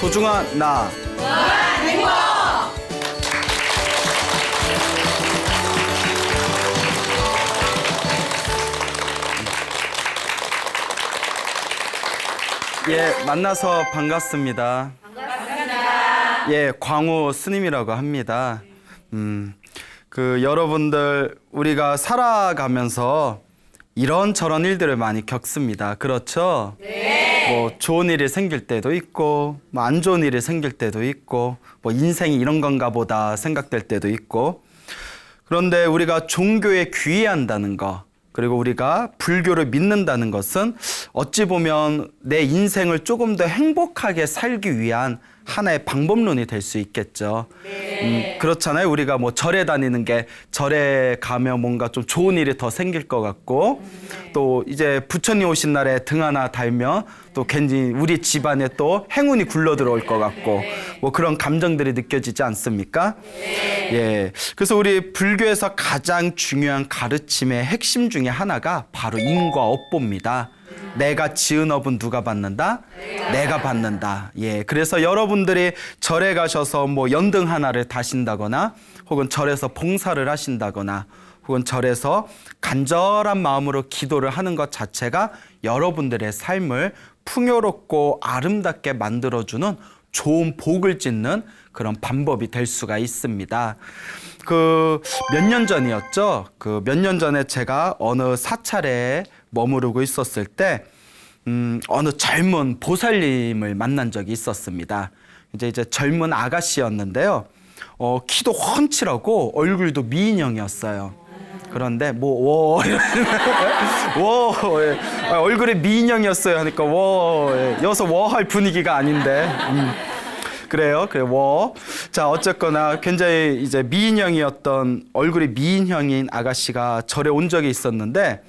소중한 나. 예, 만나서 반갑습니다. 예, 광우 스님이라고 합니다. 여러분들 우리가 살아가면서 이런저런 일들을 많이 겪습니다. 그렇죠? 네. 뭐 좋은 일이 생길 때도 있고, 뭐 안 좋은 일이 생길 때도 있고, 뭐 인생이 이런 건가 보다 생각될 때도 있고. 그런데 우리가 종교에 귀의한다는 거, 그리고 우리가 불교를 믿는다는 것은 어찌 보면 내 인생을 조금 더 행복하게 살기 위한 하나의 방법론이 될 수 있겠죠. 그렇잖아요. 우리가 뭐 절에 다니는 게 절에 가면 뭔가 좀 좋은 일이 더 생길 것 같고, 또 이제 부처님 오신 날에 등 하나 달면 또 괜히 우리 집안에 또 행운이 굴러 들어올 것 같고, 뭐 그런 감정들이 느껴지지 않습니까? 예. 그래서 우리 불교에서 가장 중요한 가르침의 핵심 중에 하나가 바로 인과업보입니다. 내가 지은 업은 누가 받는다? 내가 받는다. 예. 그래서 여러분들이 절에 가셔서 뭐 연등 하나를 다신다거나, 혹은 절에서 봉사를 하신다거나, 혹은 절에서 간절한 마음으로 기도를 하는 것 자체가 여러분들의 삶을 풍요롭고 아름답게 만들어주는 좋은 복을 짓는 그런 방법이 될 수가 있습니다. 몇 년 전이었죠. 몇 년 전에 제가 어느 사찰에 머무르고 있었을 때 어느 젊은 보살님을 만난 적이 있었습니다. 이제 젊은 아가씨였는데요. 키도 훤칠하고 얼굴도 미인형이었어요. 그런데 얼굴에 미인형이었어요 하니까 여기서 할 분위기가 아닌데. 그래요. 자, 어쨌거나 굉장히 이제 미인형이었던 얼굴이 미인형인 아가씨가 절에 온 적이 있었는데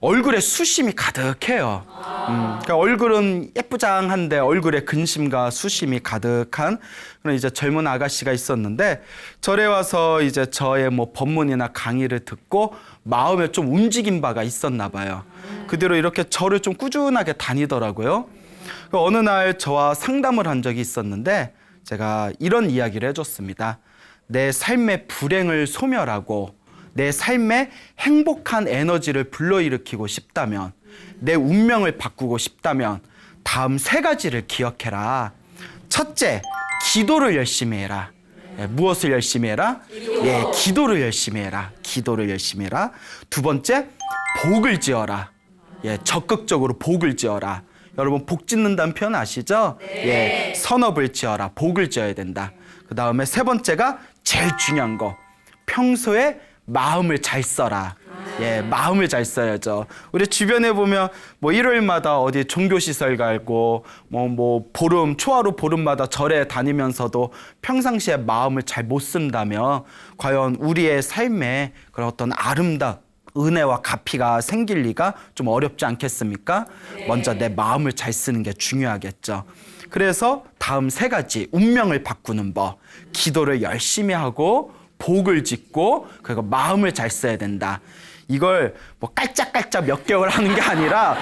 얼굴에 수심이 가득해요. 그러니까 얼굴은 예쁘장한데 얼굴에 근심과 수심이 가득한 그런 이제 젊은 아가씨가 있었는데, 절에 와서 이제 저의 뭐 법문이나 강의를 듣고 마음에 좀 움직인 바가 있었나 봐요. 그대로 이렇게 절을 좀 꾸준하게 다니더라고요. 어느 날 저와 상담을 한 적이 있었는데 제가 이런 이야기를 해줬습니다. 내 삶의 불행을 소멸하고 내 삶에 행복한 에너지를 불러일으키고 싶다면, 내 운명을 바꾸고 싶다면 다음 3가지를 기억해라. 첫째, 기도를 열심히 해라. 무엇을 열심히 해라? 기도를 열심히 해라. 기도를 열심히 해라. 두 번째, 복을 지어라. 적극적으로 복을 지어라. 여러분 복 짓는다는 표현 아시죠? 선업을 지어라. 복을 지어야 된다. 그 다음에 3번째가 제일 중요한 거, 평소에 마음을 잘 써라. 마음을 잘 써야죠. 우리 주변에 보면 뭐 일요일마다 어디 종교시설 가고 초하루 보름마다 절에 다니면서도 평상시에 마음을 잘 못 쓴다면 과연 우리의 삶에 그런 어떤 아름다운 은혜와 가피가 생길 리가 좀 어렵지 않겠습니까? 먼저 내 마음을 잘 쓰는 게 중요하겠죠. 그래서 다음 3가지, 운명을 바꾸는 법, 기도를 열심히 하고 복을 짓고 그리고 마음을 잘 써야 된다. 이걸 뭐 깔짝깔짝 몇 개월 하는 게 아니라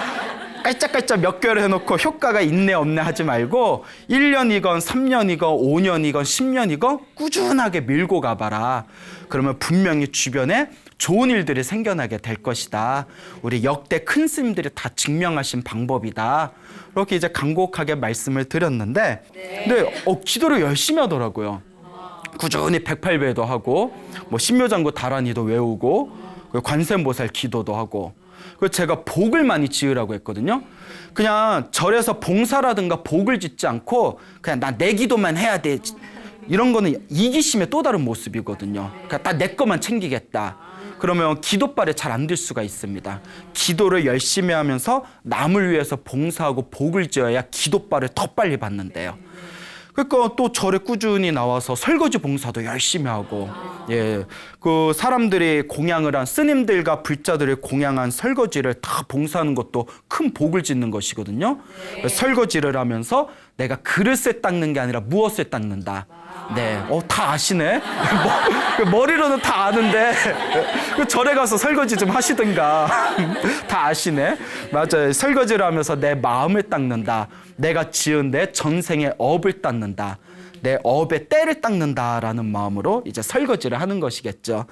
깔짝깔짝 몇 개월 해놓고 효과가 있네 없네 하지 말고 1년이건 3년이건 5년이건 10년이건 꾸준하게 밀고 가봐라. 그러면 분명히 주변에 좋은 일들이 생겨나게 될 것이다. 우리 역대 큰 스님들이 다 증명하신 방법이다. 이렇게 이제 간곡하게 말씀을 드렸는데, 근데 기도를 열심히 하더라고요. 꾸준히 108배도 하고 뭐 신묘장구 다란이도 외우고 관세음보살 기도도 하고, 그래서 제가 복을 많이 지으라고 했거든요. 그냥 절에서 봉사라든가 복을 짓지 않고 그냥 나 내 기도만 해야 돼, 이런 거는 이기심의 또 다른 모습이거든요. 그러니까 다 내 것만 챙기겠다. 그러면 기도발에 잘 안 될 수가 있습니다. 기도를 열심히 하면서 남을 위해서 봉사하고 복을 지어야 기도발을 더 빨리 받는데요. 그러니까 또 절에 꾸준히 나와서 설거지 봉사도 열심히 하고, 그 사람들이 공양을 한 스님들과 불자들이 공양한 설거지를 다 봉사하는 것도 큰 복을 짓는 것이거든요. 설거지를 하면서 내가 그릇을 닦는 게 아니라 무엇을 닦는다. 네, 다 아시네. 머리로는 다 아는데 절에 가서 설거지 좀 하시든가. 다 아시네. 맞아요. 설거지를 하면서 내 마음을 닦는다. 내가 지은 내 전생의 업을 닦는다. 내 업의 때를 닦는다라는 마음으로 이제 설거지를 하는 것이겠죠.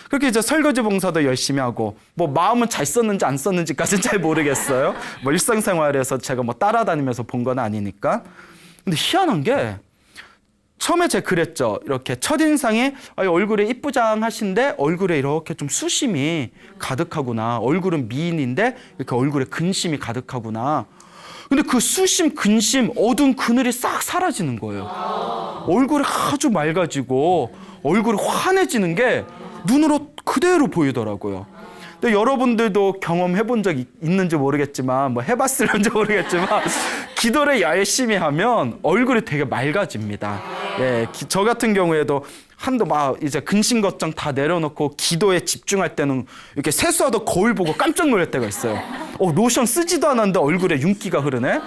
그렇게 이제 설거지 봉사도 열심히 하고, 뭐 마음은 잘 썼는지 안 썼는지까지는 잘 모르겠어요. 뭐 일상생활에서 제가 뭐 따라다니면서 본 건 아니니까. 근데 희한한 게 처음에 제가 그랬죠. 이렇게 첫인상에 얼굴이 이쁘장하신데 얼굴에 이렇게 좀 수심이 가득하구나. 얼굴은 미인인데 이렇게 얼굴에 근심이 가득하구나. 근데 그 수심, 근심, 어두운 그늘이 싹 사라지는 거예요. 얼굴이 아주 맑아지고 얼굴이 환해지는 게 눈으로 그대로 보이더라고요. 근데 여러분들도 경험해 본 적 있는지 모르겠지만, 뭐 해봤을는지 모르겠지만, 기도를 열심히 하면 얼굴이 되게 맑아집니다. 예, 저 같은 경우에도 한도 막 이제 근심 걱정 다 내려놓고 기도에 집중할 때는 이렇게 세수하다 거울 보고 깜짝 놀랄 때가 있어요. 로션 쓰지도 않았는데 얼굴에 윤기가 흐르네.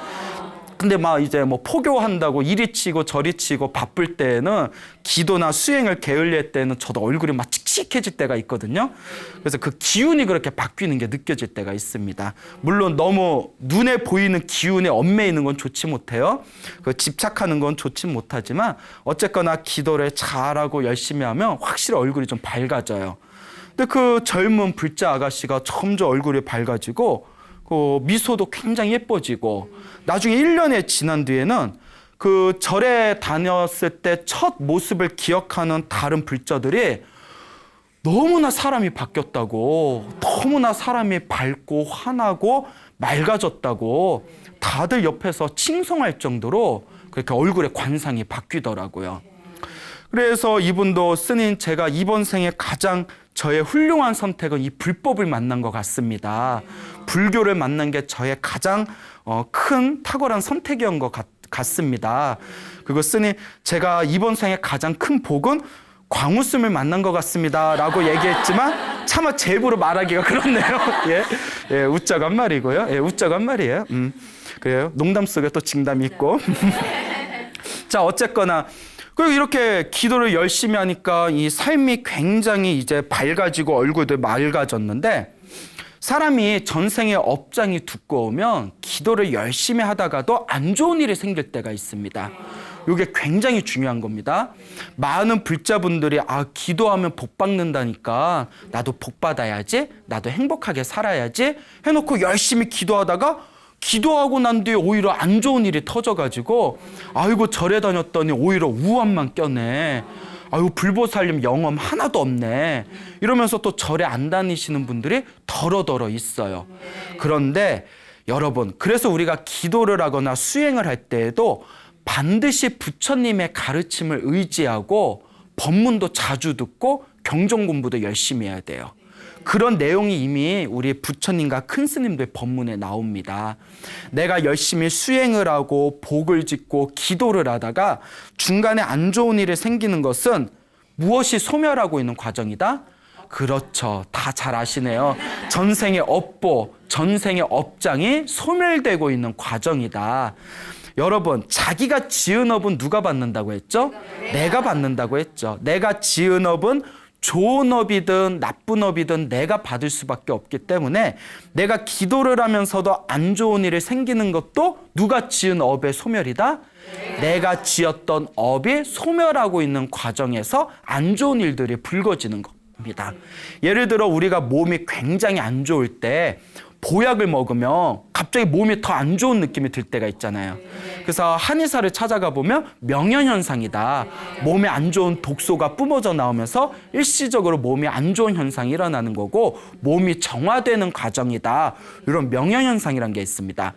근데 막 이제 뭐 포교한다고 이리 치고 저리 치고 바쁠 때에는 기도나 수행을 게을리할 때는 저도 얼굴이 막 칙칙해질 때가 있거든요. 그래서 그 기운이 그렇게 바뀌는 게 느껴질 때가 있습니다. 물론 너무 눈에 보이는 기운에 얽매 있는 건 좋지 못해요. 그 집착하는 건 좋지 못하지만 어쨌거나 기도를 잘하고 열심히 하면 확실히 얼굴이 좀 밝아져요. 근데 그 젊은 불자 아가씨가 점점 얼굴이 밝아지고 그 미소도 굉장히 예뻐지고 나중에 1년이 지난 뒤에는 그 절에 다녔을 때 첫 모습을 기억하는 다른 불자들이 너무나 사람이 바뀌었다고, 너무나 사람이 밝고 환하고 맑아졌다고 다들 옆에서 칭송할 정도로 그렇게 얼굴의 관상이 바뀌더라고요. 그래서 이분도 스님, 제가 이번 생에 가장 저의 훌륭한 선택은 이 불법을 만난 것 같습니다. 불교를 만난 게 저의 가장 큰 탁월한 선택이었던 것 같습니다. 그리고 스님, 제가 이번 생에 가장 큰 복은 광우스님을 만난 것 같습니다 라고 얘기했지만 차마 제 입으로 말하기가 그렇네요. 예, 웃자고 한 말이고요. 예, 웃자고 한 말이에요. 그래요. 농담 속에 또 진담이 있고. 자, 어쨌거나 그리고 이렇게 기도를 열심히 하니까 이 삶이 굉장히 이제 밝아지고 얼굴도 맑아졌는데, 사람이 전생의 업장이 두꺼우면 기도를 열심히 하다가도 안 좋은 일이 생길 때가 있습니다. 이게 굉장히 중요한 겁니다. 많은 불자분들이 기도하면 복 받는다니까 나도 복 받아야지, 나도 행복하게 살아야지 해놓고 열심히 기도하다가 기도하고 난 뒤에 오히려 안 좋은 일이 터져가지고 아이고 절에 다녔더니 오히려 우환만 껴네. 아이고 불보살님 영험 하나도 없네. 이러면서 또 절에 안 다니시는 분들이 더러더러 있어요. 그런데 여러분, 그래서 우리가 기도를 하거나 수행을 할 때에도 반드시 부처님의 가르침을 의지하고 법문도 자주 듣고 경전 공부도 열심히 해야 돼요. 그런 내용이 이미 우리 부처님과 큰 스님들 법문에 나옵니다. 내가 열심히 수행을 하고 복을 짓고 기도를 하다가 중간에 안 좋은 일이 생기는 것은 무엇이 소멸하고 있는 과정이다? 그렇죠. 다 잘 아시네요. 전생의 업보, 전생의 업장이 소멸되고 있는 과정이다. 여러분, 자기가 지은 업은 누가 받는다고 했죠? 내가 받는다고 했죠. 내가 지은 업은 좋은 업이든 나쁜 업이든 내가 받을 수밖에 없기 때문에 내가 기도를 하면서도 안 좋은 일이 생기는 것도 누가 지은 업의 소멸이다? 내가 지었던 업이 소멸하고 있는 과정에서 안 좋은 일들이 불거지는 겁니다. 예를 들어 우리가 몸이 굉장히 안 좋을 때 보약을 먹으면 갑자기 몸이 더 안 좋은 느낌이 들 때가 있잖아요. 그래서 한의사를 찾아가 보면 명현현상이다. 몸에 안 좋은 독소가 뿜어져 나오면서 일시적으로 몸이 안 좋은 현상이 일어나는 거고 몸이 정화되는 과정이다. 이런 명현현상이라는 게 있습니다.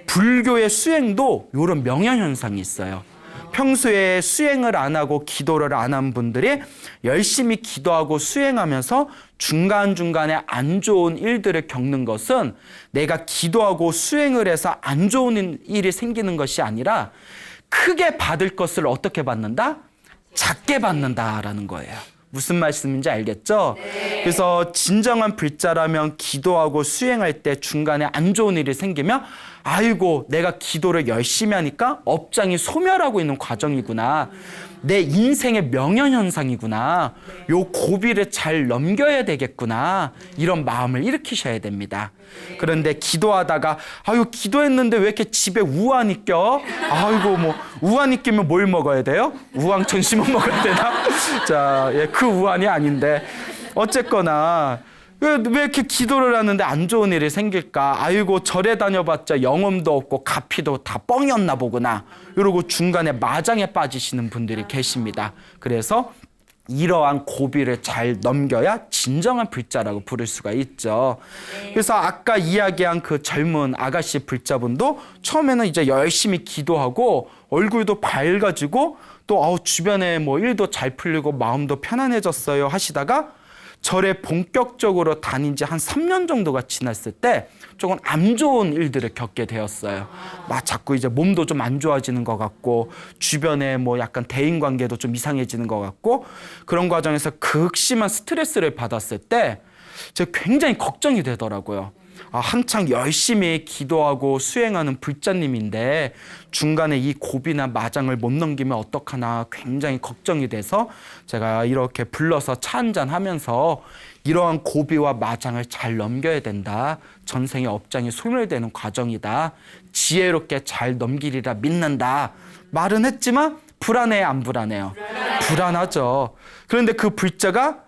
불교의 수행도 이런 명현현상이 있어요. 평소에 수행을 안 하고 기도를 안 한 분들이 열심히 기도하고 수행하면서 중간중간에 안 좋은 일들을 겪는 것은 내가 기도하고 수행을 해서 안 좋은 일이 생기는 것이 아니라 크게 받을 것을 어떻게 받는다? 작게 받는다라는 거예요. 무슨 말씀인지 알겠죠? 네. 그래서 진정한 불자라면 기도하고 수행할 때 중간에 안 좋은 일이 생기면 아이고 내가 기도를 열심히 하니까 업장이 소멸하고 있는 과정이구나. 내 인생의 명현현상이구나. 요 고비를 잘 넘겨야 되겠구나. 이런 마음을 일으키셔야 됩니다. 그런데 기도하다가 아유 기도했는데 왜 이렇게 집에 우환이 껴? 아이고 뭐 우환이 끼면 뭘 먹어야 돼요? 우황천 심어 먹어야 되나? 자, 예, 그 우환이 아닌데 어쨌거나 왜 이렇게 기도를 하는데 안 좋은 일이 생길까? 아이고 절에 다녀봤자 영험도 없고 가피도 다 뻥이었나 보구나. 이러고 중간에 마장에 빠지시는 분들이 계십니다. 그래서 이러한 고비를 잘 넘겨야 진정한 불자라고 부를 수가 있죠. 그래서 아까 이야기한 그 젊은 아가씨 불자분도 처음에는 이제 열심히 기도하고 얼굴도 밝아지고 또 주변에 뭐 일도 잘 풀리고 마음도 편안해졌어요 하시다가 절에 본격적으로 다닌 지 한 3년 정도가 지났을 때 조금 안 좋은 일들을 겪게 되었어요. 막 자꾸 이제 몸도 좀 안 좋아지는 것 같고 주변에 뭐 약간 대인관계도 좀 이상해지는 것 같고 그런 과정에서 극심한 스트레스를 받았을 때 제가 굉장히 걱정이 되더라고요. 한창 열심히 기도하고 수행하는 불자님인데 중간에 이 고비나 마장을 못 넘기면 어떡하나 굉장히 걱정이 돼서 제가 이렇게 불러서 차 한잔 하면서 이러한 고비와 마장을 잘 넘겨야 된다. 전생의 업장이 소멸되는 과정이다. 지혜롭게 잘 넘기리라 믿는다. 말은 했지만 불안해 안 불안해요? 불안하죠. 그런데 그 불자가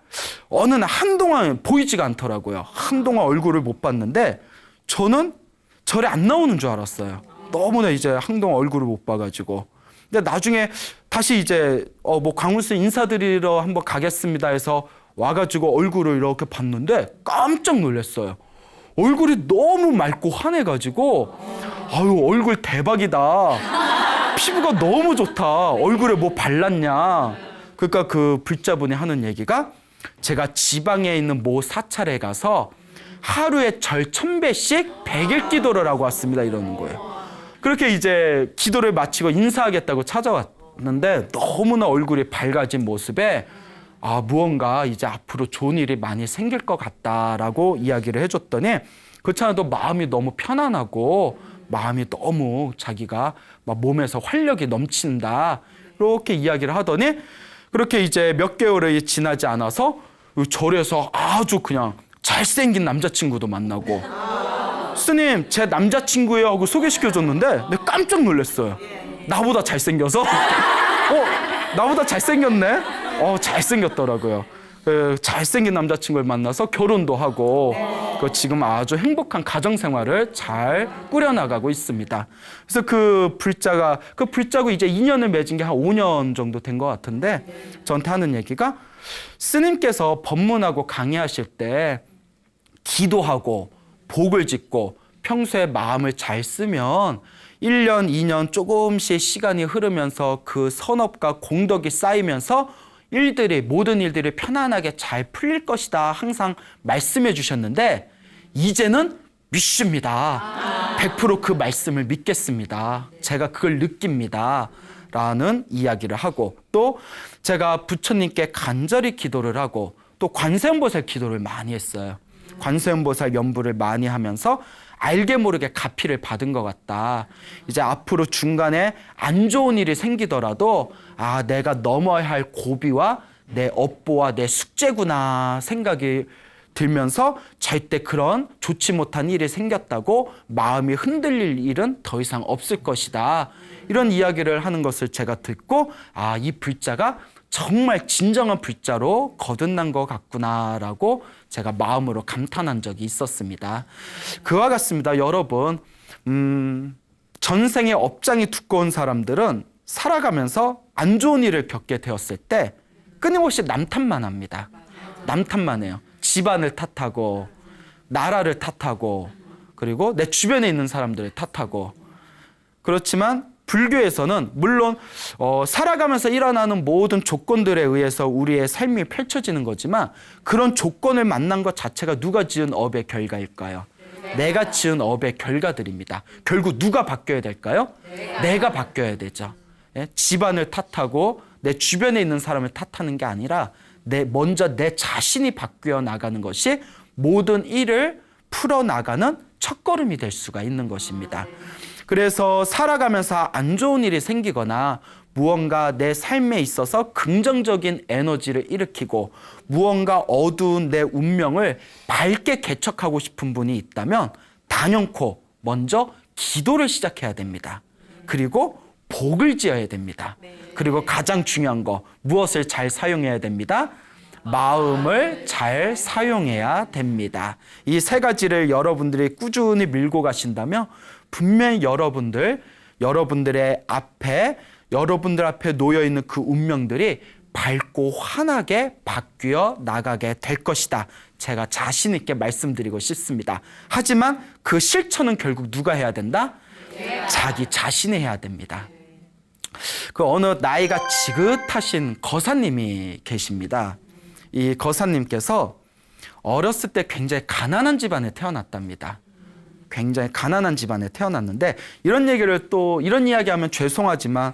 어느 날 한동안 보이지가 않더라고요. 한동안 얼굴을 못 봤는데 저는 절에 안 나오는 줄 알았어요. 너무나 이제 한동안 얼굴을 못 봐가지고. 근데 나중에 다시 이제 뭐 강훈 씨 인사드리러 한번 가겠습니다 해서 와가지고 얼굴을 이렇게 봤는데 깜짝 놀랐어요. 얼굴이 너무 맑고 환해가지고 아유 얼굴 대박이다. 피부가 너무 좋다. 얼굴에 뭐 발랐냐. 그러니까 그 불자분이 하는 얘기가 제가 지방에 있는 모 사찰에 가서 하루에 절 1000배씩 100일 기도를 하고 왔습니다. 이러는 거예요. 그렇게 이제 기도를 마치고 인사하겠다고 찾아왔는데 너무나 얼굴이 밝아진 모습에 무언가 이제 앞으로 좋은 일이 많이 생길 것 같다라고 이야기를 해줬더니 그렇잖아도 마음이 너무 편안하고 마음이 너무 자기가 막 몸에서 활력이 넘친다 이렇게 이야기를 하더니 그렇게 이제 몇 개월이 지나지 않아서 절에서 아주 그냥 잘생긴 남자친구도 만나고 스님 제 남자친구예요 하고 소개시켜줬는데 내가 깜짝 놀랐어요. 나보다 잘생겨서 나보다 잘생겼네. 잘생겼더라고요. 잘생긴 남자친구를 만나서 결혼도 하고 지금 아주 행복한 가정생활을 잘 꾸려나가고 있습니다. 그래서 그 불자고 이제 인연을 맺은 게 한 5년 정도 된 것 같은데 저한테 하는 얘기가 스님께서 법문하고 강의하실 때 기도하고 복을 짓고 평소에 마음을 잘 쓰면 1년, 2년 조금씩 시간이 흐르면서 그 선업과 공덕이 쌓이면서 모든 일들이 편안하게 잘 풀릴 것이다 항상 말씀해 주셨는데 이제는 믿습니다. 100% 그 말씀을 믿겠습니다. 제가 그걸 느낍니다. 라는 이야기를 하고 또 제가 부처님께 간절히 기도를 하고 또 관세음보살 기도를 많이 했어요. 관세음보살 연부를 많이 하면서 알게 모르게 가피를 받은 것 같다. 이제 앞으로 중간에 안 좋은 일이 생기더라도 내가 넘어야 할 고비와 내 업보와 내 숙제구나 생각이 들면서 절대 그런 좋지 못한 일이 생겼다고 마음이 흔들릴 일은 더 이상 없을 것이다. 이런 이야기를 하는 것을 제가 듣고 이 불자가 정말 진정한 불자로 거듭난 것 같구나라고 제가 마음으로 감탄한 적이 있었습니다. 그와 같습니다. 여러분 전생의 업장이 두꺼운 사람들은 살아가면서 안 좋은 일을 겪게 되었을 때 끊임없이 남탓만 합니다. 남탓만 해요. 집안을 탓하고 나라를 탓하고 그리고 내 주변에 있는 사람들을 탓하고 그렇지만 불교에서는 물론 살아가면서 일어나는 모든 조건들에 의해서 우리의 삶이 펼쳐지는 거지만 그런 조건을 만난 것 자체가 누가 지은 업의 결과일까요? 내가 지은 업의 결과들입니다. 결국 누가 바뀌어야 될까요? 내가 바뀌어야 되죠. 집안을 탓하고 내 주변에 있는 사람을 탓하는 게 아니라 먼저 내 자신이 바뀌어 나가는 것이 모든 일을 풀어나가는 첫걸음이 될 수가 있는 것입니다. 그래서 살아가면서 안 좋은 일이 생기거나 무언가 내 삶에 있어서 긍정적인 에너지를 일으키고 무언가 어두운 내 운명을 밝게 개척하고 싶은 분이 있다면 단연코 먼저 기도를 시작해야 됩니다. 그리고 복을 지어야 됩니다. 그리고 가장 중요한 거 무엇을 잘 사용해야 됩니다? 마음을 잘 사용해야 됩니다. 이 세 가지를 여러분들이 꾸준히 밀고 가신다면 분명히 여러분들의 앞에 여러분들 앞에 놓여 있는 그 운명들이 밝고 환하게 바뀌어 나가게 될 것이다. 제가 자신 있게 말씀드리고 싶습니다. 하지만 그 실천은 결국 누가 해야 된다? 자기 자신이 해야 됩니다. 그 어느 나이가 지긋하신 거사님이 계십니다. 이 거사님께서 어렸을 때 굉장히 가난한 집안에 태어났답니다. 굉장히 가난한 집안에 태어났는데 이런 이야기하면 죄송하지만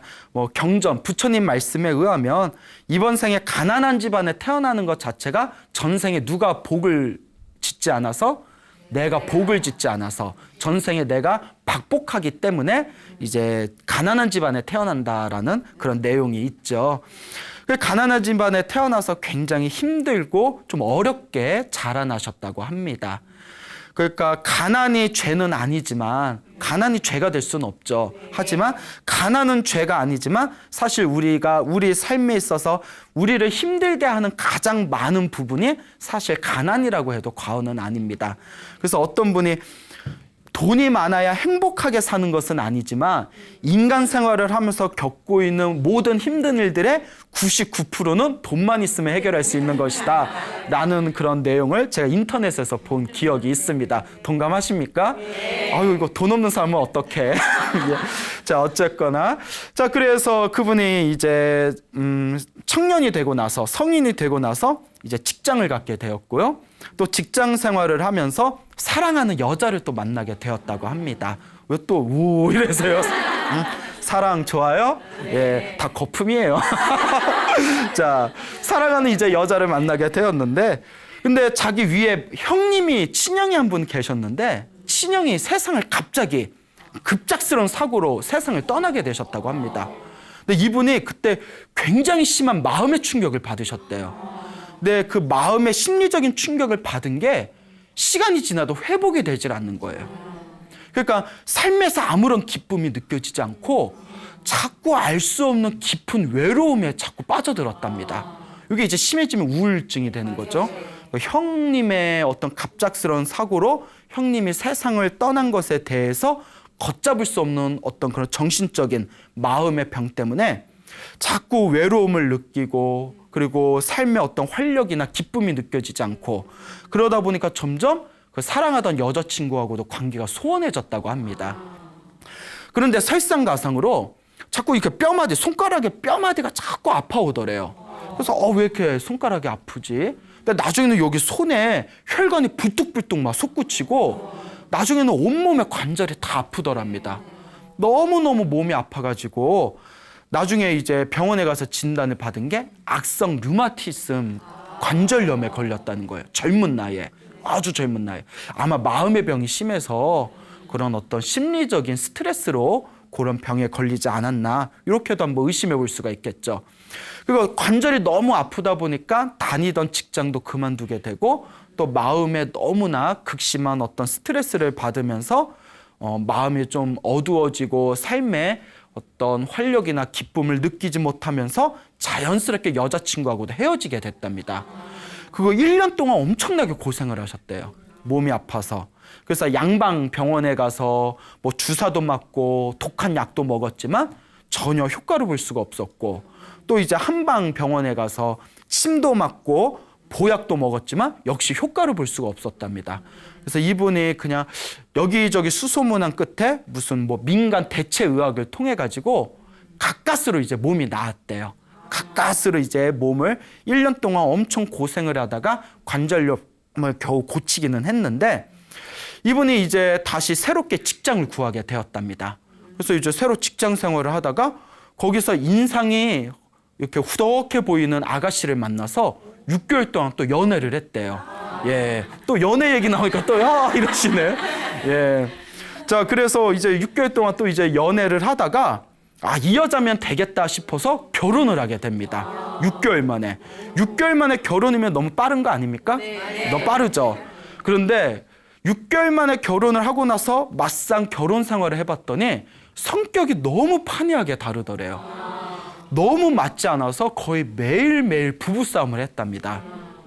경전 부처님 말씀에 의하면 이번 생에 가난한 집안에 태어나는 것 자체가 전생에 누가 복을 짓지 않아서 내가 복을 짓지 않아서 전생에 내가 박복하기 때문에 이제 가난한 집안에 태어난다라는 그런 내용이 있죠. 가난한 집안에 태어나서 굉장히 힘들고 좀 어렵게 자라나셨다고 합니다. 그러니까 가난이 죄는 아니지만 가난이 죄가 될 수는 없죠. 하지만 가난은 죄가 아니지만 사실 우리가 우리 삶에 있어서 우리를 힘들게 하는 가장 많은 부분이 사실 가난이라고 해도 과언은 아닙니다. 그래서 어떤 분이 돈이 많아야 행복하게 사는 것은 아니지만 인간 생활을 하면서 겪고 있는 모든 힘든 일들의 99%는 돈만 있으면 해결할 수 있는 것이다 라는 그런 내용을 제가 인터넷에서 본 기억이 있습니다. 동감하십니까? 아유, 이거 돈 없는 사람은 어떡해. 자, 어쨌거나. 자, 그래서 그분이 이제 청년이 되고 나서 성인이 되고 나서 이제 직장을 갖게 되었고요. 또 직장 생활을 하면서 사랑하는 여자를 또 만나게 되었다고 합니다. 왜 또 우 이래서요? 사랑 좋아요? 예, 다 거품이에요. 자, 사랑하는 이제 여자를 만나게 되었는데, 근데 자기 위에 친형이 한 분 계셨는데, 친형이 세상을 갑자기 급작스러운 사고로 세상을 떠나게 되셨다고 합니다. 근데 이분이 그때 굉장히 심한 마음의 충격을 받으셨대요. 근데 그 마음의 심리적인 충격을 받은 게 시간이 지나도 회복이 되질 않는 거예요. 그러니까 삶에서 아무런 기쁨이 느껴지지 않고 자꾸 알 수 없는 깊은 외로움에 자꾸 빠져들었답니다. 이게 이제 심해지면 우울증이 되는 거죠. 형님의 어떤 갑작스러운 사고로 형님이 세상을 떠난 것에 대해서 걷잡을 수 없는 어떤 그런 정신적인 마음의 병 때문에 자꾸 외로움을 느끼고 그리고 삶의 어떤 활력이나 기쁨이 느껴지지 않고 그러다 보니까 점점 그 사랑하던 여자친구하고도 관계가 소원해졌다고 합니다. 그런데 설상가상으로 자꾸 이렇게 손가락에 뼈마디가 자꾸 아파오더래요. 그래서 왜 이렇게 손가락이 아프지? 근데 나중에는 여기 손에 혈관이 불뚝불뚝 막 솟구치고 나중에는 온몸의 관절이 다 아프더랍니다. 너무너무 몸이 아파가지고 나중에 이제 병원에 가서 진단을 받은 게 악성 류마티즘 관절염에 걸렸다는 거예요. 젊은 나이에. 아주 젊은 나이에. 아마 마음의 병이 심해서 그런 어떤 심리적인 스트레스로 그런 병에 걸리지 않았나 이렇게도 한번 의심해 볼 수가 있겠죠. 그리고 관절이 너무 아프다 보니까 다니던 직장도 그만두게 되고 또 마음에 너무나 극심한 어떤 스트레스를 받으면서 마음이 좀 어두워지고 삶에 어떤 활력이나 기쁨을 느끼지 못하면서 자연스럽게 여자친구하고도 헤어지게 됐답니다. 그거 1년 동안 엄청나게 고생을 하셨대요. 몸이 아파서. 그래서 양방 병원에 가서 뭐 주사도 맞고 독한 약도 먹었지만 전혀 효과를 볼 수가 없었고 또 이제 한방 병원에 가서 침도 맞고 보약도 먹었지만 역시 효과를 볼 수가 없었답니다. 그래서 이분이 그냥 여기저기 수소문한 끝에 무슨 뭐 민간 대체의학을 통해 가지고 가까스로 이제 몸이 나았대요. 가까스로 이제 몸을 1년 동안 엄청 고생을 하다가 관절염을 겨우 고치기는 했는데 이분이 이제 다시 새롭게 직장을 구하게 되었답니다. 그래서 이제 새로 직장 생활을 하다가 거기서 인상이 이렇게 후덕해 보이는 아가씨를 만나서 6개월 동안 또 연애를 했대요. 예, 또 연애 얘기 나오니까 또 야 이러시네. 예, 자 그래서 이제 6개월 동안 또 이제 연애를 하다가 이 여자면 되겠다 싶어서 결혼을 하게 됩니다. 6개월 만에. 6개월 만에 결혼이면 너무 빠른 거 아닙니까? 너무 빠르죠. 그런데 6개월 만에 결혼을 하고 나서 막상 결혼 생활을 해봤더니 성격이 너무 판이하게 다르더래요. 너무 맞지 않아서 거의 매일매일 부부싸움을 했답니다.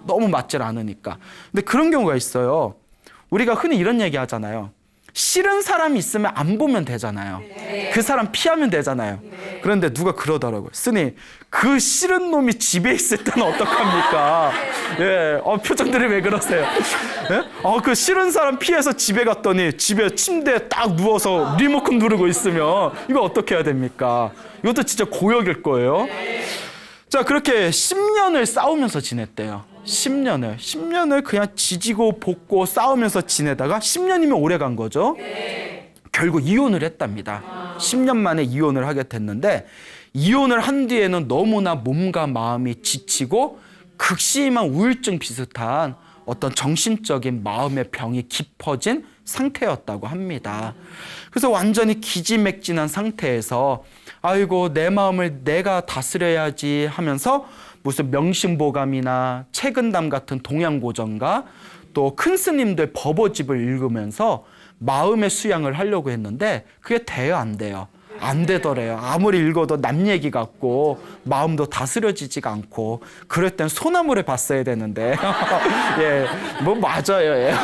너무 맞질 않으니까. 근데 그런 경우가 있어요. 우리가 흔히 이런 얘기 하잖아요. 싫은 사람이 있으면 안 보면 되잖아요. 그 사람 피하면 되잖아요. 그런데 누가 그러더라고요. 스님, 그 싫은 놈이 집에 있을 때는 어떡합니까? 예, 표정들이 왜 그러세요? 예? 그 싫은 사람 피해서 집에 갔더니 집에 침대에 딱 누워서 리모컨 누르고 있으면 이거 어떻게 해야 됩니까? 이것도 진짜 고역일 거예요. 자, 그렇게 10년을 싸우면서 지냈대요. 10년을 그냥 지지고 볶고 싸우면서 지내다가 10년이면 오래 간 거죠. 결국 이혼을 했답니다. 10년 만에 이혼을 하게 됐는데 이혼을 한 뒤에는 너무나 몸과 마음이 지치고 극심한 우울증 비슷한 어떤 정신적인 마음의 병이 깊어진 상태였다고 합니다. 그래서 완전히 기지맥진한 상태에서 아이고 내 마음을 내가 다스려야지 하면서 무슨 명심보감이나 책은담 같은 동양고전과 또 큰 스님들 법어집을 읽으면서 마음의 수양을 하려고 했는데 그게 돼요, 안 돼요? 안 되더래요. 아무리 읽어도 남 얘기 같고 마음도 다스려지지가 않고 그럴 땐 소나무를 봤어야 되는데 예, 뭐 맞아요. 예.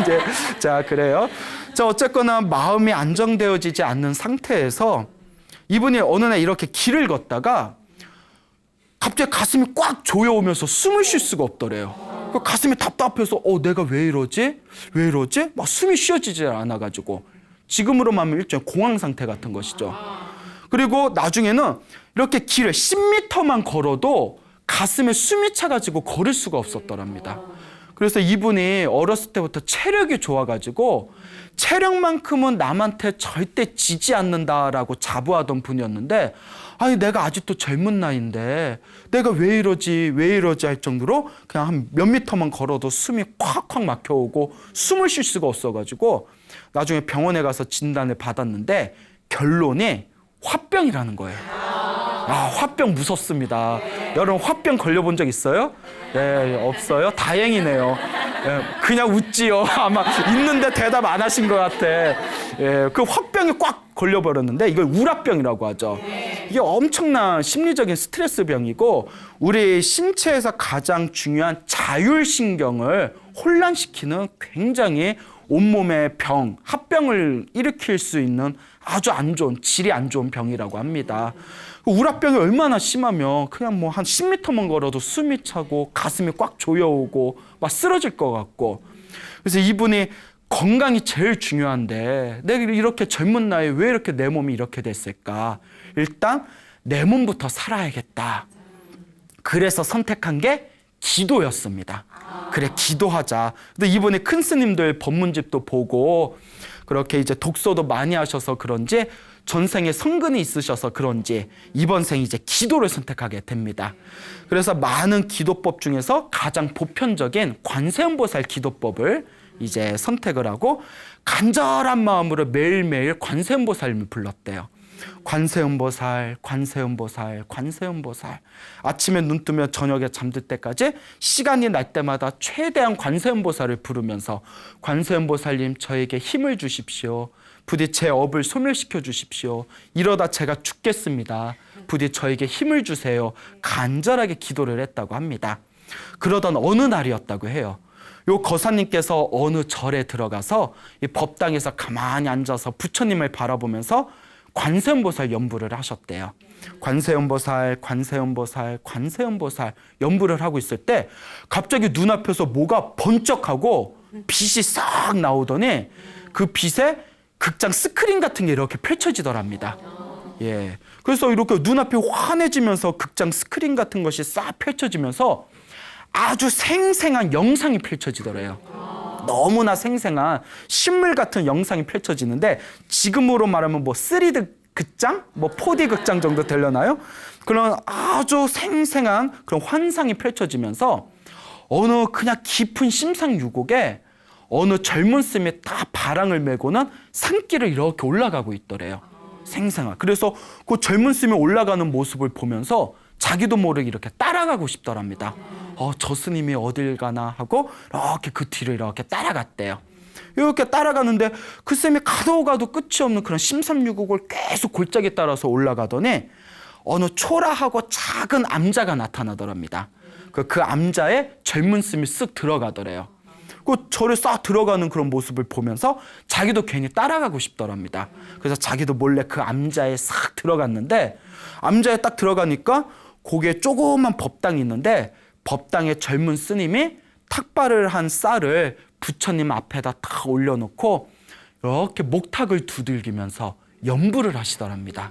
이제 자 그래요. 자 어쨌거나 마음이 안정되어지지 않는 상태에서 이분이 어느 날 이렇게 길을 걷다가 갑자기 가슴이 꽉 조여오면서 숨을 쉴 수가 없더래요. 가슴이 답답해서 내가 왜 이러지? 왜 이러지? 막 숨이 쉬어지지 않아가지고 지금으로 말하면 일종의 공황 상태 같은 것이죠. 그리고 나중에는 이렇게 길을 10m만 걸어도 가슴에 숨이 차가지고 걸을 수가 없었더랍니다. 그래서 이분이 어렸을 때부터 체력이 좋아가지고 체력만큼은 남한테 절대 지지 않는다라고 자부하던 분이었는데 아니 내가 아직도 젊은 나이인데 내가 왜 이러지 할 정도로 그냥 한 몇 미터만 걸어도 숨이 콱콱 막혀오고 숨을 쉴 수가 없어가지고 나중에 병원에 가서 진단을 받았는데 결론이 화병이라는 거예요. 화병 무섭습니다. 여러분 화병 걸려본 적 있어요? 네, 없어요? 다행이네요. 예, 그냥 웃지요. 아마 있는데 대답 안 하신 것 같아. 예, 그 화병이 꽉 걸려버렸는데 이걸 우라병이라고 하죠. 이게 엄청난 심리적인 스트레스 병이고 우리 신체에서 가장 중요한 자율신경을 혼란시키는 굉장히 온몸의 병, 합병을 일으킬 수 있는 아주 안 좋은, 질이 안 좋은 병이라고 합니다. 우라병이 얼마나 심하면 그냥 뭐 한 10m만 걸어도 숨이 차고 가슴이 꽉 조여오고 막 쓰러질 것 같고. 그래서 이분이 건강이 제일 중요한데 내가 이렇게 젊은 나이에 왜 이렇게 내 몸이 이렇게 됐을까? 일단 내 몸부터 살아야겠다. 그래서 선택한 게 기도였습니다. 그래 기도하자. 근데 이번에 큰 스님들 법문집도 보고 그렇게 이제 독서도 많이 하셔서 그런지 전생에 성근이 있으셔서 그런지 이번 생 이제 기도를 선택하게 됩니다. 그래서 많은 기도법 중에서 가장 보편적인 관세음보살 기도법을 이제 선택을 하고 간절한 마음으로 매일매일 관세음보살님을 불렀대요. 관세음보살, 관세음보살, 관세음보살. 아침에 눈 뜨면 저녁에 잠들 때까지 시간이 날 때마다 최대한 관세음보살을 부르면서 관세음보살님 저에게 힘을 주십시오. 부디 제 업을 소멸시켜 주십시오. 이러다 제가 죽겠습니다. 부디 저에게 힘을 주세요. 간절하게 기도를 했다고 합니다. 그러던 어느 날이었다고 해요. 요 거사님께서 어느 절에 들어가서 이 법당에서 가만히 앉아서 부처님을 바라보면서 관세음보살 연부를 하셨대요. 관세음보살, 관세음보살, 관세음보살 연부를 하고 있을 때 갑자기 눈앞에서 뭐가 번쩍하고 빛이 싹 나오더니 그 빛에 극장 스크린 같은 게 이렇게 펼쳐지더랍니다. 예. 그래서 이렇게 눈앞이 환해지면서 극장 스크린 같은 것이 싹 펼쳐지면서 아주 생생한 영상이 펼쳐지더래요. 너무나 생생한 신물 같은 영상이 펼쳐지는데 지금으로 말하면 뭐 3D 극장? 뭐 4D 극장 정도 되려나요? 그런 아주 생생한 그런 환상이 펼쳐지면서 어느 그냥 깊은 심상유곡에 어느 젊은 스님이 딱 바랑을 메고는 산길을 이렇게 올라가고 있더래요. 생생한. 그래서 그 젊은 스님이 올라가는 모습을 보면서 자기도 모르게 이렇게 따라가고 싶더랍니다. 저 스님이 어딜 가나 하고 이렇게 그 뒤를 이렇게 따라갔대요. 이렇게 따라가는데 그 스님이 가도 끝이 없는 그런 심삼유곡을 계속 골짜기 따라서 올라가더니 어느 초라하고 작은 암자가 나타나더랍니다. 그 암자에 젊은 스님이 쓱 들어가더래요. 그 절에 싹 들어가는 그런 모습을 보면서 자기도 괜히 따라가고 싶더랍니다. 그래서 자기도 몰래 그 암자에 싹 들어갔는데 암자에 딱 들어가니까 거기에 조그만 법당이 있는데 법당에 젊은 스님이 탁발을 한 쌀을 부처님 앞에다 탁 올려놓고 이렇게 목탁을 두들기면서 연불을 하시더랍니다.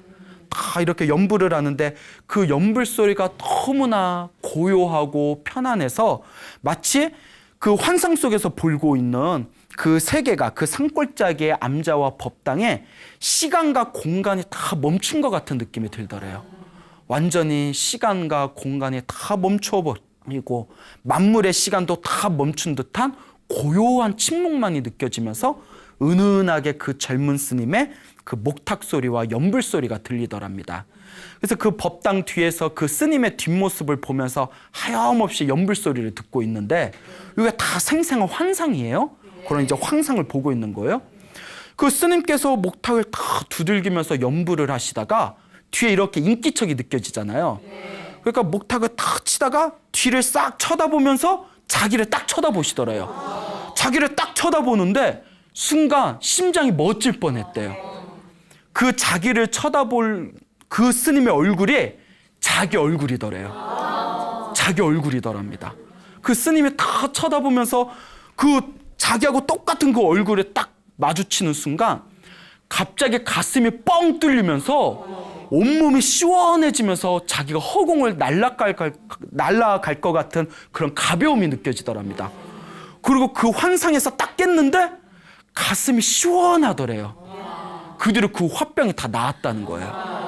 다 이렇게 연불을 하는데 그 연불 소리가 너무나 고요하고 편안해서 마치 그 환상 속에서 보고 있는 그 세계가 그 산골짜기의 암자와 법당에 시간과 공간이 다 멈춘 것 같은 느낌이 들더래요. 완전히 시간과 공간이 다 멈춰버리고 만물의 시간도 다 멈춘 듯한 고요한 침묵만이 느껴지면서 은은하게 그 젊은 스님의 그 목탁 소리와 연불 소리가 들리더랍니다. 그래서 그 법당 뒤에서 그 스님의 뒷모습을 보면서 하염없이 연불 소리를 듣고 있는데 이게 다 생생한 환상이에요. 그런 이제 환상을 보고 있는 거예요. 그 스님께서 목탁을 다 두들기면서 연불을 하시다가 뒤에 이렇게 인기척이 느껴지잖아요. 그러니까 목탁을 탁 치다가 뒤를 싹 쳐다보면서 자기를 딱 쳐다보시더래요. 자기를 딱 쳐다보는데 순간 심장이 멎을 뻔했대요. 그 자기를 쳐다볼 그 스님의 얼굴이 자기 얼굴이더래요. 자기 얼굴이더랍니다. 그 스님이 다 쳐다보면서 그 자기하고 똑같은 그 얼굴에 딱 마주치는 순간 갑자기 가슴이 뻥 뚫리면서 온몸이 시원해지면서 자기가 허공을 날아갈 것 같은 그런 가벼움이 느껴지더랍니다. 그리고 그 환상에서 딱 깼는데 가슴이 시원하더래요. 그 뒤로 그 화병이 다 나았다는 거예요.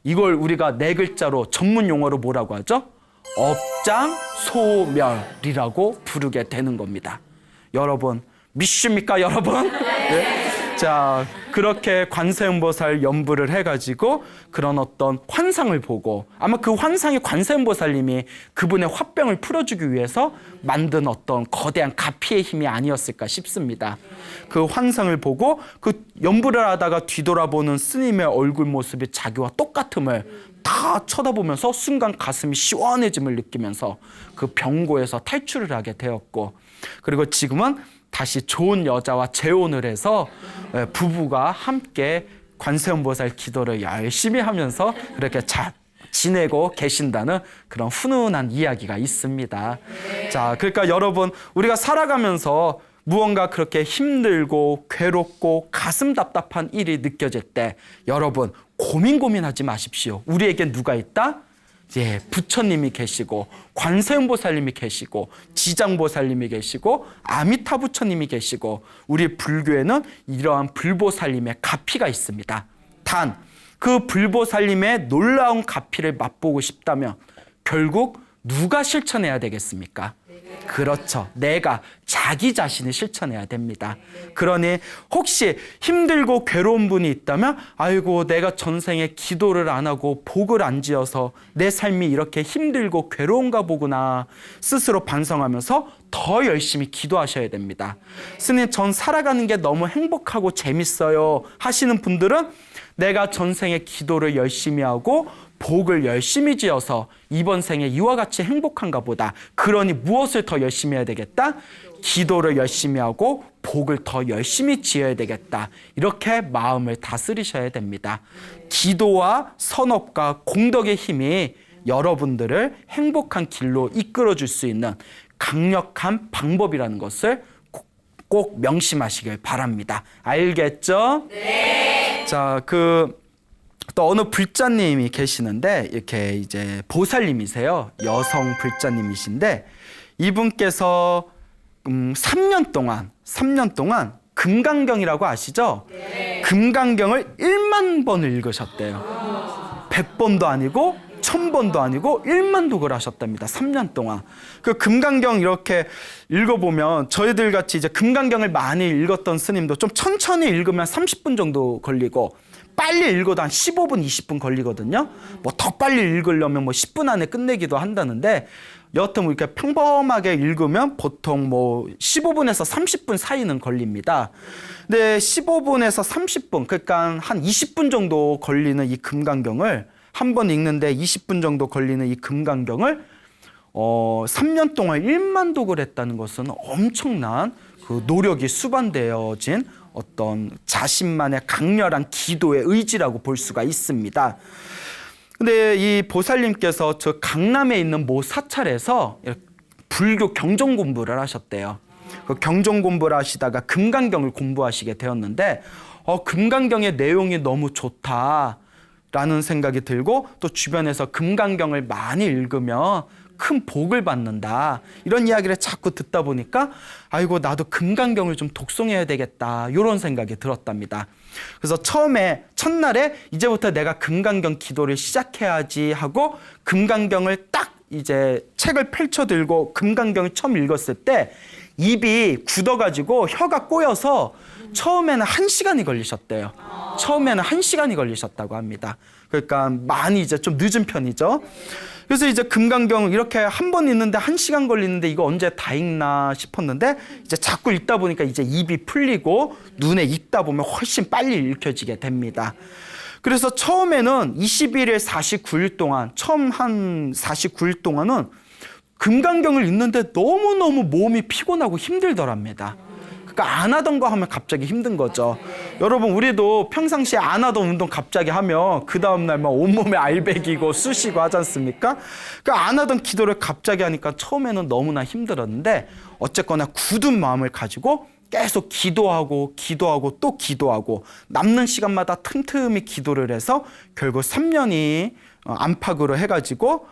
이걸 우리가 네 글자로 전문 용어로 뭐라고 하죠? 업장소멸이라고 부르게 되는 겁니다. 여러분 믿습니까 여러분? 네? 자, 그렇게 관세음보살 연불을 해가지고 그런 어떤 환상을 보고 아마 그 환상이 관세음보살님이 그분의 화병을 풀어주기 위해서 만든 어떤 거대한 가피의 힘이 아니었을까 싶습니다. 그 환상을 보고 그 연불을 하다가 뒤돌아보는 스님의 얼굴 모습이 자기와 똑같음을 다 쳐다보면서 순간 가슴이 시원해짐을 느끼면서 그 병고에서 탈출을 하게 되었고 그리고 지금은 다시 좋은 여자와 재혼을 해서 부부가 함께 관세음보살 기도를 열심히 하면서 그렇게 잘 지내고 계신다는 그런 훈훈한 이야기가 있습니다. 자, 그러니까 여러분 우리가 살아가면서 무언가 그렇게 힘들고 괴롭고 가슴 답답한 일이 느껴질 때 여러분 고민하지 마십시오. 우리에게 누가 있다? 예, 부처님이 계시고 관세음보살님이 계시고 지장보살님이 계시고 아미타 부처님이 계시고 우리 불교에는 이러한 불보살님의 가피가 있습니다. 단 그 불보살님의 놀라운 가피를 맛보고 싶다면 결국 누가 실천해야 되겠습니까? 그렇죠. 내가 자기 자신이 실천해야 됩니다. 그러니 혹시 힘들고 괴로운 분이 있다면 아이고 내가 전생에 기도를 안 하고 복을 안 지어서 내 삶이 이렇게 힘들고 괴로운가 보구나 스스로 반성하면서 더 열심히 기도하셔야 됩니다. 스님 전 살아가는 게 너무 행복하고 재밌어요 하시는 분들은 내가 전생에 기도를 열심히 하고 복을 열심히 지어서 이번 생에 이와 같이 행복한가 보다. 그러니 무엇을 더 열심히 해야 되겠다? 기도를 열심히 하고 복을 더 열심히 지어야 되겠다. 이렇게 마음을 다스리셔야 됩니다. 기도와 선업과 공덕의 힘이 여러분들을 행복한 길로 이끌어줄 수 있는 강력한 방법이라는 것을 꼭 명심하시길 바랍니다. 알겠죠? 네. 자, 또 어느 불자님이 계시는데 이렇게 이제 보살님이세요. 여성 불자님이신데 이분께서 3년 동안 금강경이라고 아시죠? 네. 금강경을 1만 번을 읽으셨대요. 100번도 아니고 1000번도 아니고 1만독을 하셨답니다. 3년 동안. 그 금강경 이렇게 읽어보면 저희들 같이 이제 금강경을 많이 읽었던 스님도 좀 천천히 읽으면 30분 정도 걸리고 빨리 읽어도 한 15분, 20분 걸리거든요. 뭐 더 빨리 읽으려면 뭐 10분 안에 끝내기도 한다는데 여하튼 뭐 이렇게 평범하게 읽으면 보통 뭐 15분에서 30분 사이는 걸립니다. 근데 15분에서 30분, 그러니까 한 20분 정도 걸리는 이 금강경을 한 번 읽는데 20분 정도 걸리는 이 금강경을 3년 동안 1만독을 했다는 것은 엄청난 그 노력이 수반되어진 어떤 자신만의 강렬한 기도의 의지라고 볼 수가 있습니다. 근데 이 보살님께서 저 강남에 있는 모 사찰에서 불교 경전 공부를 하셨대요. 그 경전 공부를 하시다가 금강경을 공부하시게 되었는데 금강경의 내용이 너무 좋다라는 생각이 들고 또 주변에서 금강경을 많이 읽으면 큰 복을 받는다 이런 이야기를 자꾸 듣다 보니까 아이고 나도 금강경을 좀 독송해야 되겠다 이런 생각이 들었답니다. 그래서 첫날에 이제부터 내가 금강경 기도를 시작해야지 하고 금강경을 딱 이제 책을 펼쳐 들고 금강경을 처음 읽었을 때 입이 굳어가지고 혀가 꼬여서 처음에는 1시간이 걸리셨대요. 처음에는 1시간이 걸리셨다고 합니다. 그러니까 많이 이제 좀 늦은 편이죠. 그래서 이제 금강경 이렇게 한 번 읽는데 1시간 걸리는데 이거 언제 다 읽나 싶었는데 이제 자꾸 읽다 보니까 이제 입이 풀리고 눈에 익다 보면 훨씬 빨리 읽혀지게 됩니다. 그래서 처음에는 21일 49일 동안 처음 한 49일 동안은 금강경을 읽는데 너무너무 몸이 피곤하고 힘들더랍니다. 그러니까 안 하던 거 하면 갑자기 힘든 거죠. 여러분 우리도 평상시에 안 하던 운동 갑자기 하면 그 다음날 막 온몸에 알배기고 쑤시고 하지 않습니까? 그러니까 안 하던 기도를 갑자기 하니까 처음에는 너무나 힘들었는데 어쨌거나 굳은 마음을 가지고 계속 기도하고 또 기도하고 남는 시간마다 틈틈이 기도를 해서 결국 3년이 안팎으로 해가지고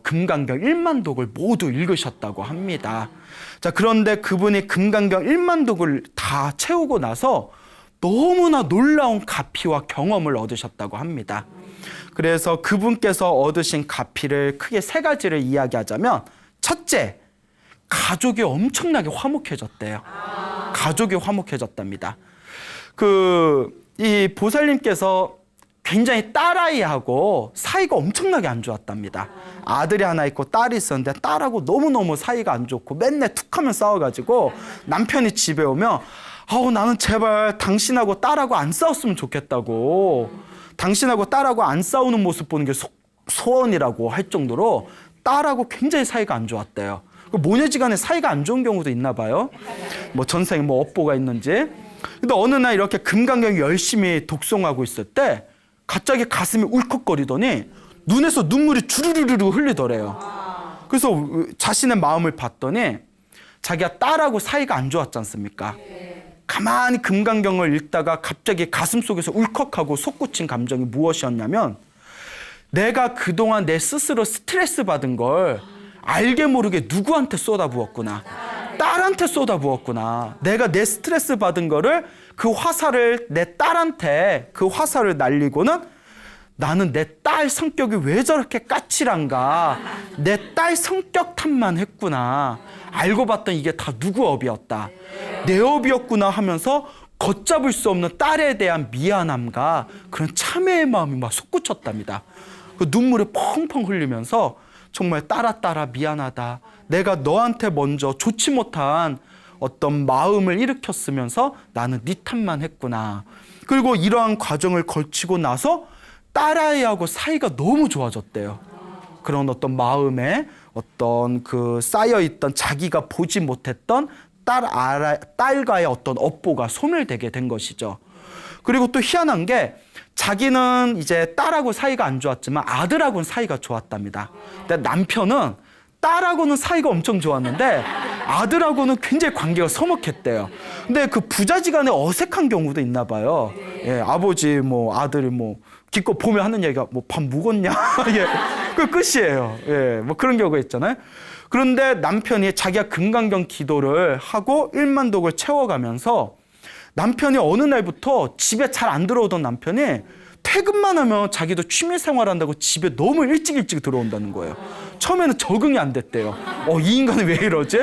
금강경 1만독을 모두 읽으셨다고 합니다. 자, 그런데 그분이 금강경 1만독을 다 채우고 나서 너무나 놀라운 가피와 경험을 얻으셨다고 합니다. 그래서 그분께서 얻으신 가피를 크게 3가지를 이야기하자면 첫째, 가족이 엄청나게 화목해졌대요. 가족이 화목해졌답니다. 이 보살님께서 굉장히 딸아이하고 사이가 엄청나게 안 좋았답니다. 아들이 하나 있고 딸이 있었는데 딸하고 너무너무 사이가 안 좋고 맨날 툭하면 싸워가지고 남편이 집에 오면 나는 제발 당신하고 딸하고 안 싸웠으면 좋겠다고 당신하고 딸하고 안 싸우는 모습 보는 게 소원이라고 할 정도로 딸하고 굉장히 사이가 안 좋았대요. 모녀지간에 사이가 안 좋은 경우도 있나 봐요. 뭐 전생에 뭐 업보가 있는지. 근데 어느 날 이렇게 금강경 열심히 독송하고 있을 때 갑자기 가슴이 울컥거리더니 눈에서 눈물이 주르르르 흘리더래요. 그래서 자신의 마음을 봤더니 자기가 딸하고 사이가 안 좋았지 않습니까? 가만히 금강경을 읽다가 갑자기 가슴속에서 울컥하고 솟구친 감정이 무엇이었냐면 내가 그동안 내 스스로 스트레스 받은 걸 알게 모르게 누구한테 쏟아부었구나. 딸한테 쏟아부었구나. 내가 내 스트레스 받은 거를 그 화살을 내 딸한테 그 화살을 날리고는 나는 내 딸 성격이 왜 저렇게 까칠한가. 내 딸 성격 탓만 했구나. 알고 봤더니 이게 다 누구 업이었다. 내 업이었구나 하면서 걷잡을 수 없는 딸에 대한 미안함과 그런 참회의 마음이 막 솟구쳤답니다. 그 눈물을 펑펑 흘리면서 정말 딸아 미안하다. 내가 너한테 먼저 좋지 못한 어떤 마음을 일으켰으면서 나는 네 탓만 했구나. 그리고 이러한 과정을 거치고 나서 딸아이하고 사이가 너무 좋아졌대요. 그런 어떤 마음에 어떤 그 쌓여있던 자기가 보지 못했던 딸과의 어떤 업보가 소멸되게 된 것이죠. 그리고 또 희한한 게 자기는 이제 딸하고 사이가 안 좋았지만 아들하고는 사이가 좋았답니다. 근데 남편은 딸하고는 사이가 엄청 좋았는데 아들하고는 굉장히 관계가 서먹했대요. 근데 그 부자지간에 어색한 경우도 있나 봐요. 예, 아버지 아들이 기껏 보면 하는 얘기가 밥 묵었냐? 예, 그 끝이에요. 예, 그런 경우가 있잖아요. 그런데 남편이 자기가 금강경 기도를 하고 1만독을 채워가면서 남편이 어느 날부터 집에 잘 안 들어오던 남편이 퇴근만 하면 자기도 취미 생활한다고 집에 너무 일찍 들어온다는 거예요. 처음에는 적응이 안 됐대요. 이 인간은 왜 이러지?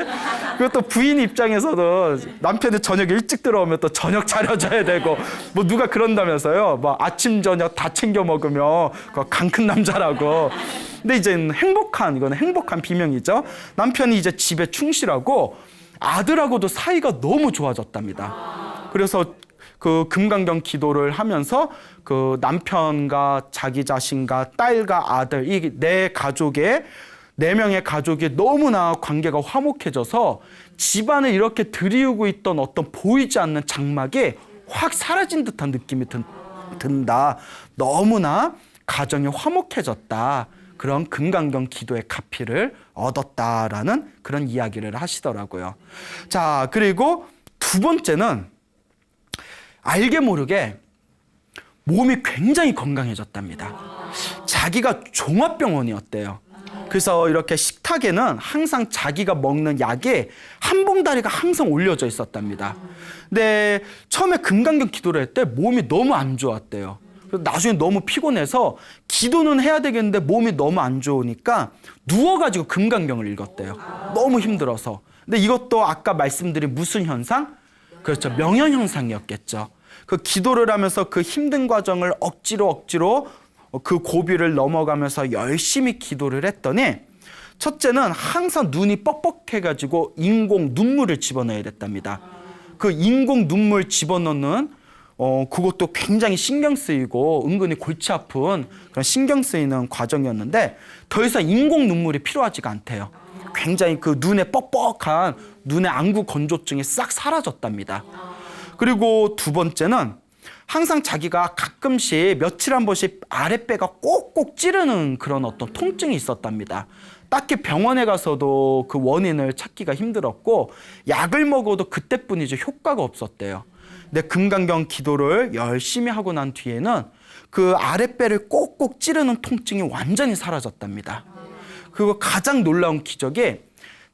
그리고 또 부인 입장에서도 남편이 저녁 일찍 들어오면 또 저녁 차려줘야 되고 뭐 누가 그런다면서요. 뭐 아침 저녁 다 챙겨 먹으면 강 큰 남자라고. 근데 이제 이거는 행복한 비명이죠. 남편이 이제 집에 충실하고 아들하고도 사이가 너무 좋아졌답니다. 그래서 그 금강경 기도를 하면서 그 남편과 자기 자신과 딸과 아들 이 네 명의 가족이 너무나 관계가 화목해져서 집안을 이렇게 들이우고 있던 어떤 보이지 않는 장막이 확 사라진 듯한 느낌이 든다. 너무나 가정이 화목해졌다. 그런 금강경 기도의 가피를 얻었다라는 그런 이야기를 하시더라고요. 자, 그리고 두 번째는 알게 모르게 몸이 굉장히 건강해졌답니다. 자기가 종합병원이었대요. 그래서 이렇게 식탁에는 항상 자기가 먹는 약이 한 봉다리가 항상 올려져 있었답니다. 근데 처음에 금강경 기도를 할 때 몸이 너무 안 좋았대요. 그래서 나중에 너무 피곤해서 기도는 해야 되겠는데 몸이 너무 안 좋으니까 누워가지고 금강경을 읽었대요. 너무 힘들어서. 근데 이것도 아까 말씀드린 무슨 현상? 그렇죠. 명현 현상이었겠죠. 그 기도를 하면서 그 힘든 과정을 억지로 그 고비를 넘어가면서 열심히 기도를 했더니 첫째는 항상 눈이 뻑뻑해가지고 인공 눈물을 집어넣어야 됐답니다. 그 인공 눈물 집어넣는 그것도 굉장히 신경 쓰이고 은근히 골치 아픈 그런 신경 쓰이는 과정이었는데 더 이상 인공 눈물이 필요하지가 않대요. 굉장히 그 눈에 뻑뻑한 눈의 안구 건조증이 싹 사라졌답니다. 그리고 두 번째는 항상 자기가 가끔씩 며칠 한 번씩 아랫배가 꼭꼭 찌르는 그런 어떤 통증이 있었답니다. 딱히 병원에 가서도 그 원인을 찾기가 힘들었고 약을 먹어도 그때뿐이지 효과가 없었대요. 근데 금강경 기도를 열심히 하고 난 뒤에는 그 아랫배를 꼭꼭 찌르는 통증이 완전히 사라졌답니다. 그리고 가장 놀라운 기적이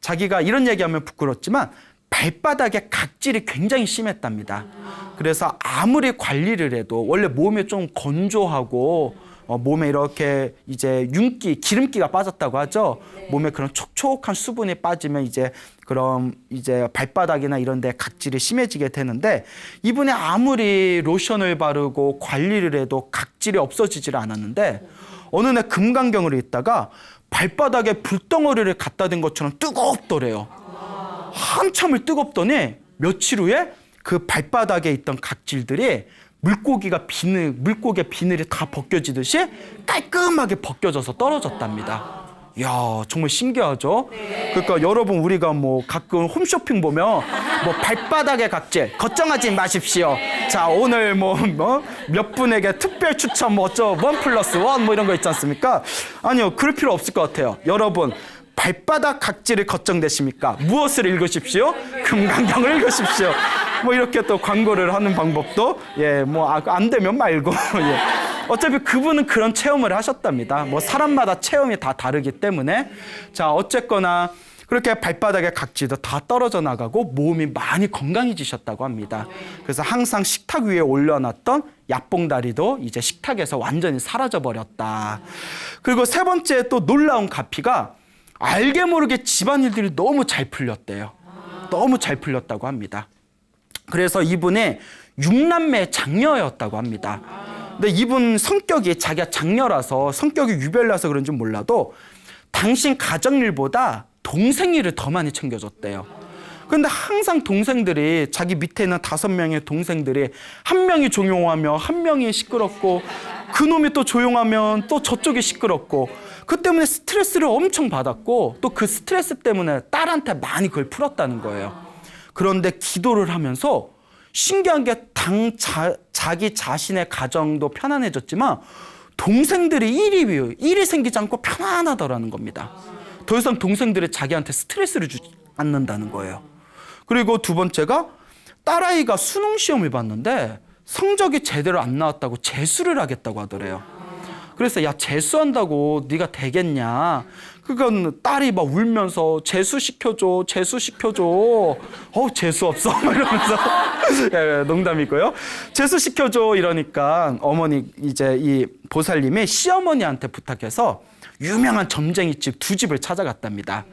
자기가 이런 얘기하면 부끄럽지만 발바닥에 각질이 굉장히 심했답니다. 그래서 아무리 관리를 해도 원래 몸에 좀 건조하고 몸에 이렇게 이제 기름기가 빠졌다고 하죠. 몸에 그런 촉촉한 수분이 빠지면 이제 그럼 이제 발바닥이나 이런 데 각질이 심해지게 되는데 이분이 아무리 로션을 바르고 관리를 해도 각질이 없어지질 않았는데 어느 날 금강경을 읽다가 발바닥에 불덩어리를 갖다 댄 것처럼 뜨겁더래요. 한참을 뜨겁더니 며칠 후에 그 발바닥에 있던 각질들이 물고기의 비늘이 다 벗겨지듯이 깔끔하게 벗겨져서 떨어졌답니다. 이야, 정말 신기하죠? 그러니까 여러분 우리가 뭐 가끔 홈쇼핑 보면 뭐 발바닥의 각질 걱정하지 마십시오. 자, 오늘 뭐 몇 분에게 특별 추천 뭐 어쩌 1+1 뭐 이런 거 있지 않습니까? 아니요, 그럴 필요 없을 것 같아요. 여러분 발바닥 각질이 걱정되십니까? 무엇을 읽으십시오? 금강경을 읽으십시오. 뭐 이렇게 또 광고를 하는 방법도 뭐 안 되면 말고 어차피 그분은 그런 체험을 하셨답니다. 뭐 사람마다 체험이 다 다르기 때문에 자, 어쨌거나 그렇게 발바닥의 각질도 다 떨어져 나가고 몸이 많이 건강해지셨다고 합니다. 그래서 항상 식탁 위에 올려놨던 약봉다리도 이제 식탁에서 완전히 사라져 버렸다. 그리고 세 번째 또 놀라운 가피가 알게 모르게 집안일들이 너무 잘 풀렸대요. 너무 잘 풀렸다고 합니다. 그래서 이분이 6남매의 장녀였다고 합니다. 근데 이분 성격이 자기가 장녀라서 성격이 유별나서 그런지 몰라도 당신 가정일보다 동생 일을 더 많이 챙겨줬대요. 근데 항상 동생들이 자기 밑에 있는 5명의 동생들이 한 명이 조용하며 한 명이 시끄럽고 그놈이 또 조용하면 또 저쪽이 시끄럽고 그 때문에 스트레스를 엄청 받았고 또 그 스트레스 때문에 딸한테 많이 그걸 풀었다는 거예요. 그런데 기도를 하면서 신기한 게 자기 자신의 가정도 편안해졌지만 동생들이 일이 생기지 않고 편안하더라는 겁니다. 더 이상 동생들이 자기한테 스트레스를 주지 않는다는 거예요. 그리고 두 번째가 딸아이가 수능 시험을 봤는데 성적이 제대로 안 나왔다고 재수를 하겠다고 하더래요. 그래서 야, 재수한다고 네가 되겠냐. 그건 딸이 막 울면서 재수시켜줘. 재수 없어. 이러면서 예, 농담이고요. 재수시켜줘 이러니까 어머니 이제 이 보살님이 시어머니한테 부탁해서 유명한 점쟁이집 2집을 찾아갔답니다.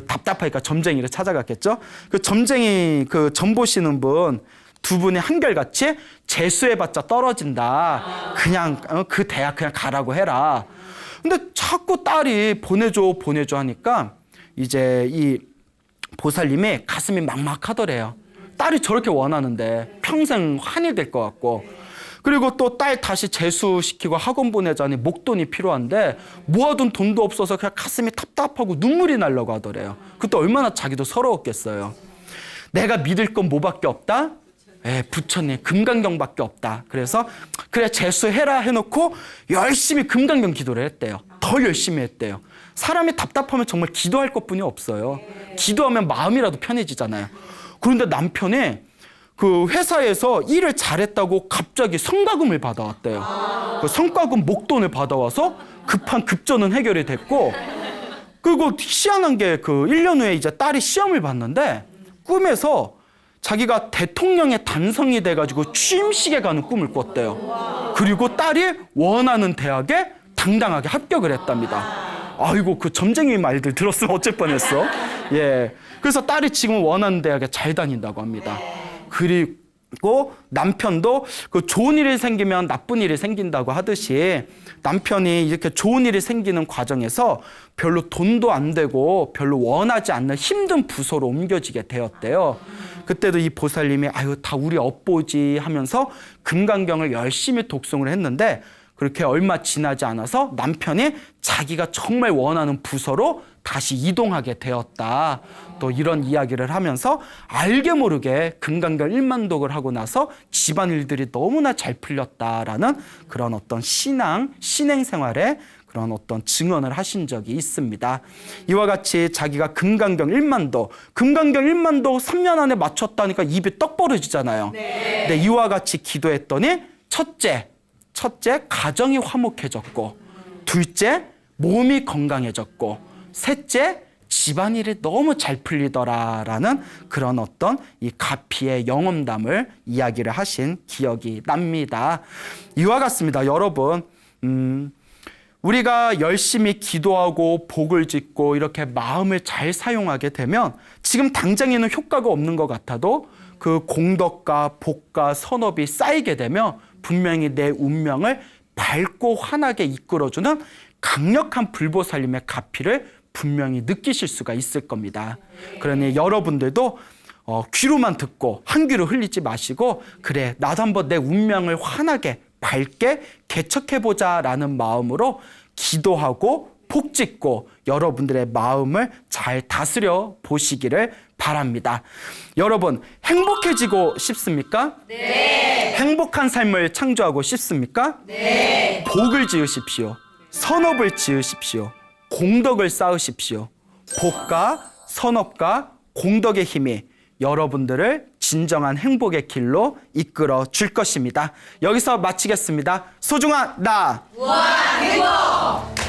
답답하니까 점쟁이를 찾아갔겠죠. 그 점쟁이 그 점 보시는 분 2분이 한결같이 재수해봤자 떨어진다. 그냥 그 대학 그냥 가라고 해라. 근데 자꾸 딸이 보내줘 하니까 이제 이 보살님이 가슴이 막막하더래요. 딸이 저렇게 원하는데 평생 한이 될 것 같고, 그리고 또 딸 다시 재수시키고 학원 보내자니 목돈이 필요한데 모아둔 돈도 없어서 그냥 가슴이 답답하고 눈물이 나려고 하더래요. 그때 얼마나 자기도 서러웠겠어요. 내가 믿을 건 뭐밖에 없다? 부처님 금강경밖에 없다. 그래서 그래 재수해라 해놓고 열심히 금강경 기도를 했대요. 더 열심히 했대요. 사람이 답답하면 정말 기도할 것뿐이 없어요. 기도하면 마음이라도 편해지잖아요. 그런데 남편이 그 회사에서 일을 잘했다고 갑자기 성과금을 받아왔대요. 그 성과금 목돈을 받아와서 급한 급전은 해결이 됐고, 그리고 희한한 게 그 1년 후에 이제 딸이 시험을 봤는데 꿈에서 자기가 대통령의 단성이 돼가지고 취임식에 가는 꿈을 꿨대요. 그리고 딸이 원하는 대학에 당당하게 합격을 했답니다. 아이고 그 점쟁이 말들 들었으면 어쩔 뻔했어. 예. 그래서 딸이 지금 원하는 대학에 잘 다닌다고 합니다. 그리고 남편도 그 좋은 일이 생기면 나쁜 일이 생긴다고 하듯이 남편이 이렇게 좋은 일이 생기는 과정에서 별로 돈도 안 되고 별로 원하지 않는 힘든 부서로 옮겨지게 되었대요. 그때도 이 보살님이 아유 다 우리 업보지 하면서 금강경을 열심히 독송을 했는데 그렇게 얼마 지나지 않아서 남편이 자기가 정말 원하는 부서로 다시 이동하게 되었다. 또 이런 이야기를 하면서 알게 모르게 금강경 1만독을 하고 나서 집안일들이 너무나 잘 풀렸다라는 그런 어떤 신앙, 신행 생활에 그런 어떤 증언을 하신 적이 있습니다. 이와 같이 자기가 금강경 1만도, 금강경 1만도 3년 안에 맞췄다니까 입이 떡 벌어지잖아요. 네. 근데 이와 같이 기도했더니 첫째, 가정이 화목해졌고, 둘째, 몸이 건강해졌고, 셋째, 집안일이 너무 잘 풀리더라라는 그런 어떤 이 가피의 영험담을 이야기를 하신 기억이 납니다. 이와 같습니다. 여러분, 우리가 열심히 기도하고 복을 짓고 이렇게 마음을 잘 사용하게 되면 지금 당장에는 효과가 없는 것 같아도 그 공덕과 복과 선업이 쌓이게 되면 분명히 내 운명을 밝고 환하게 이끌어주는 강력한 불보살님의 가피를 분명히 느끼실 수가 있을 겁니다. 그러니 여러분들도 귀로만 듣고 한 귀로 흘리지 마시고 그래 나도 한번 내 운명을 환하게 밝게 개척해보자 라는 마음으로 기도하고 복 짓고 여러분들의 마음을 잘 다스려 보시기를 바랍니다. 여러분 행복해지고 싶습니까? 네. 행복한 삶을 창조하고 싶습니까? 네. 복을 지으십시오. 선업을 지으십시오. 공덕을 쌓으십시오. 복과 선업과 공덕의 힘이 여러분들을 진정한 행복의 길로 이끌어 줄 것입니다. 여기서 마치겠습니다. 소중한 나! 우와, 행복!